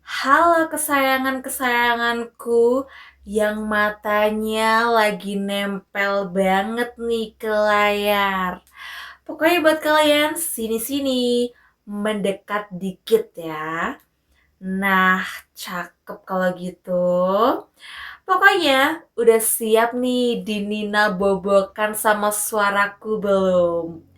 Halo kesayangan-kesayanganku yang matanya lagi nempel banget nih ke layar. Pokoknya buat kalian sini-sini mendekat dikit ya. Nah, cakep kalau gitu. Pokoknya udah siap nih dinina bobokan sama suaraku belum?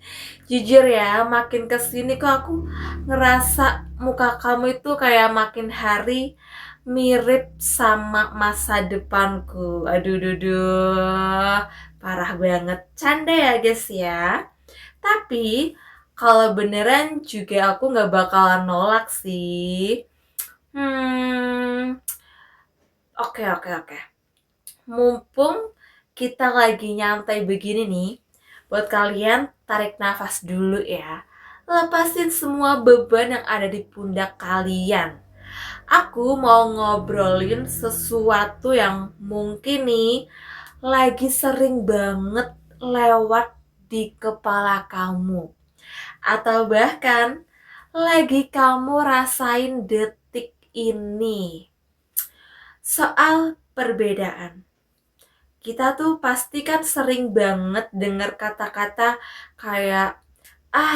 Jujur ya, makin kesini kok aku ngerasa muka kamu itu kayak makin hari mirip sama masa depanku. Aduh, duh, parah banget. Canda ya guys ya. Tapi kalau beneran juga aku nggak bakalan nolak sih. Hmm, oke. Mumpung kita lagi nyantai begini nih, buat kalian tarik nafas dulu ya. Lepasin semua beban yang ada di pundak kalian. Aku mau ngobrolin sesuatu yang mungkin nih lagi sering banget lewat di kepala kamu. Atau bahkan lagi kamu rasain detik ini. Soal perbedaan. Kita tuh pasti kan sering banget dengar kata-kata kayak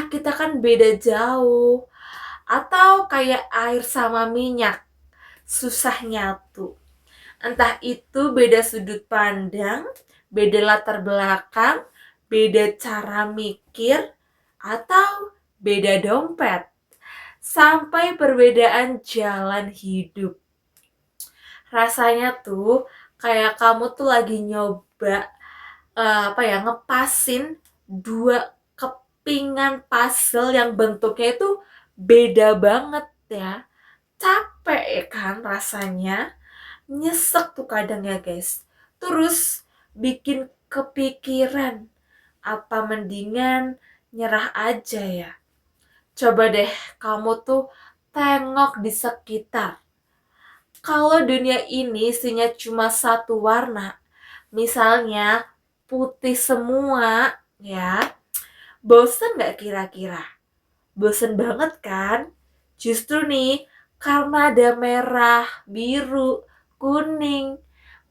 kita kan beda jauh atau kayak air sama minyak susah nyatu. Entah itu beda sudut pandang, beda latar belakang, beda cara mikir, atau beda dompet, sampai perbedaan jalan hidup. Rasanya tuh kayak kamu tuh lagi nyoba ngepasin dua kepingan puzzle yang bentuknya itu beda banget ya. Capek ya kan rasanya, nyesek tuh kadang ya guys. Terus bikin kepikiran, apa mendingan nyerah aja ya. Coba deh kamu tuh tengok di sekitar. Kalau dunia ini isinya cuma satu warna, misalnya putih semua, ya, bosen nggak kira-kira? Bosen banget kan? Justru nih, karena ada merah, biru, kuning,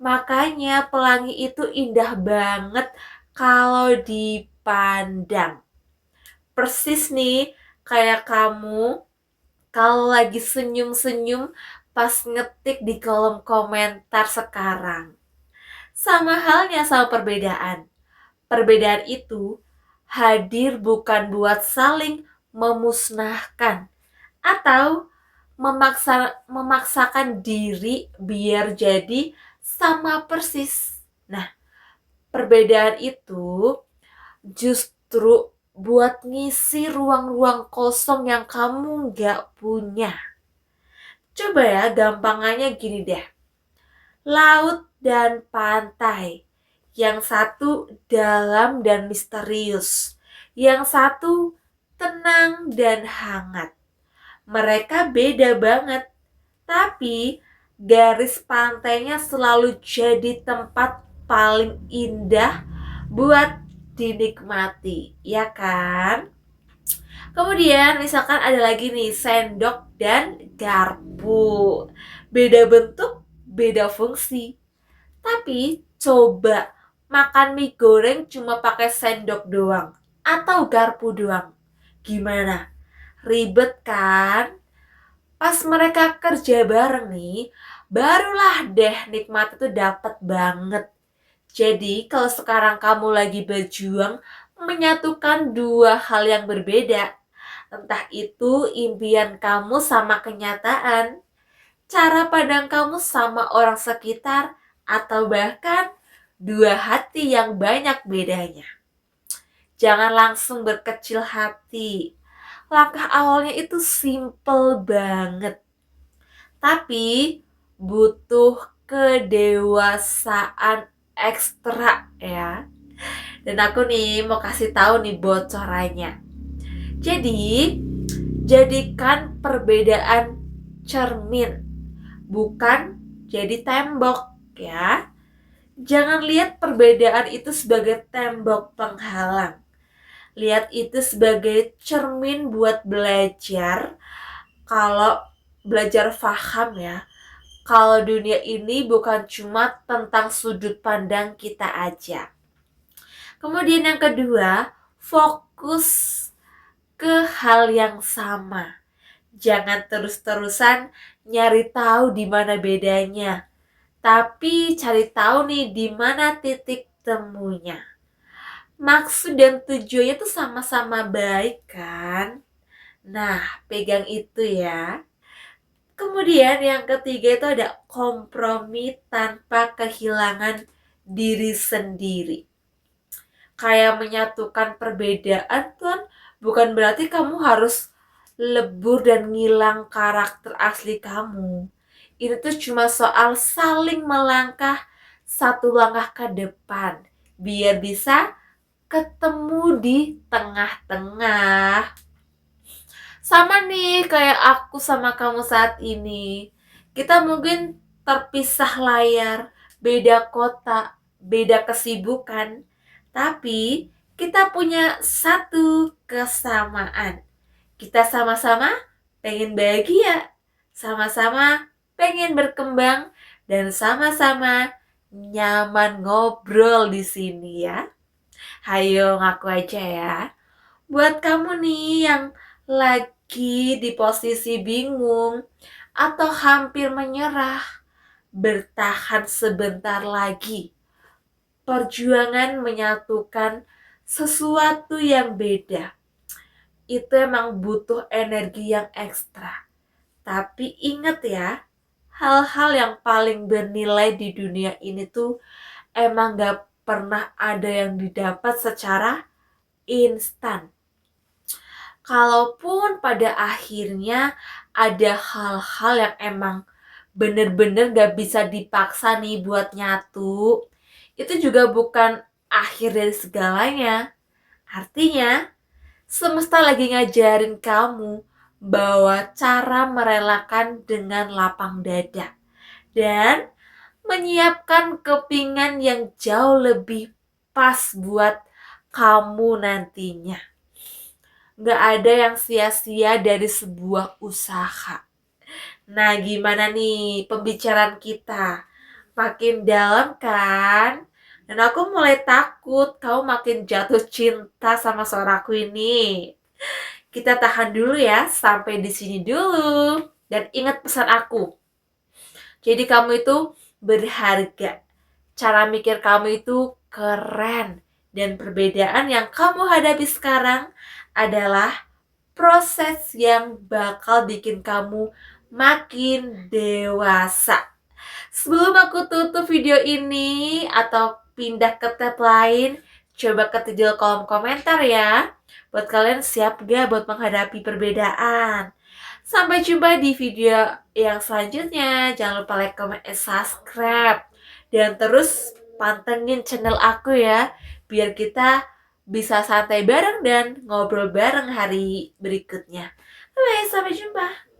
makanya pelangi itu indah banget kalau dipandang. Persis nih, kayak kamu kalau lagi senyum-senyum pas ngetik di kolom komentar sekarang. Sama halnya sama perbedaan. Perbedaan itu hadir bukan buat saling memusnahkan atau memaksakan diri biar jadi sama persis. Nah, perbedaan itu justru buat ngisi ruang-ruang kosong yang kamu nggak punya. Coba ya, gampangannya gini deh. Laut dan pantai. Yang satu dalam dan misterius. Yang satu tenang dan hangat. Mereka beda banget. Tapi garis pantainya selalu jadi tempat paling indah buat dinikmati. Ya kan? Kemudian misalkan ada lagi nih sendok dan garpu. Beda bentuk, beda fungsi. Tapi coba makan mie goreng cuma pakai sendok doang atau garpu doang. Gimana? Ribet kan? Pas mereka kerja bareng nih, barulah deh nikmat itu dapat banget. Jadi kalau sekarang kamu lagi berjuang menyatukan dua hal yang berbeda, entah itu impian kamu sama kenyataan, cara pandang kamu sama orang sekitar, atau bahkan dua hati yang banyak bedanya. Jangan langsung berkecil hati. Langkah awalnya itu simple banget. Tapi butuh kedewasaan ekstra ya. Dan aku nih mau kasih tahu nih bocorannya. Jadi, jadikan perbedaan cermin, bukan jadi tembok ya. Jangan lihat perbedaan itu sebagai tembok penghalang. Lihat itu sebagai cermin buat belajar kalau belajar paham ya, kalau dunia ini bukan cuma tentang sudut pandang kita aja. Kemudian yang kedua, fokus ke hal yang sama. Jangan terus-terusan nyari tahu di mana bedanya, tapi cari tahu nih di mana titik temunya. Maksud dan tujuannya tuh sama-sama baik kan? Nah, pegang itu ya. Kemudian yang ketiga itu ada kompromi tanpa kehilangan diri sendiri. Kayak menyatukan perbedaan tuh bukan berarti kamu harus lebur dan ngilang karakter asli kamu. Ini tuh cuma soal saling melangkah satu langkah ke depan biar bisa ketemu di tengah-tengah. Sama nih kayak aku sama kamu saat ini. Kita mungkin terpisah layar, beda kota, beda kesibukan. Tapi kita punya satu kesamaan. Kita sama-sama pengen bahagia, sama-sama pengen berkembang, dan sama-sama nyaman ngobrol di sini ya. Hayo ngaku aja ya. Buat kamu nih yang lagi di posisi bingung atau hampir menyerah, bertahan sebentar lagi. Perjuangan menyatukan sesuatu yang beda itu emang butuh energi yang ekstra. Tapi ingat ya, hal-hal yang paling bernilai di dunia ini tuh emang gak pernah ada yang didapat secara instan. Kalaupun pada akhirnya ada hal-hal yang emang bener-bener gak bisa dipaksa nih buat nyatu, itu juga bukan akhir dari segalanya. Artinya, semesta lagi ngajarin kamu bahwa cara merelakan dengan lapang dada dan menyiapkan kepingan yang jauh lebih pas buat kamu nantinya. Gak ada yang sia-sia dari sebuah usaha. Nah, gimana nih pembicaraan kita? Makin dalam kan? Dan aku mulai takut kamu makin jatuh cinta sama suaraku ini. Kita tahan dulu ya, sampai di sini dulu. Dan ingat pesan aku. Jadi kamu itu berharga. Cara mikir kamu itu keren. Dan perbedaan yang kamu hadapi sekarang adalah proses yang bakal bikin kamu makin dewasa. Sebelum aku tutup video ini atau pindah ke tab lain, coba ketik di kolom komentar ya. Buat kalian siap gak buat menghadapi perbedaan? Sampai jumpa di video yang selanjutnya. Jangan lupa like, comment, and subscribe. Dan terus pantengin channel aku ya, biar kita bisa santai bareng dan ngobrol bareng hari berikutnya. Bye, sampai jumpa.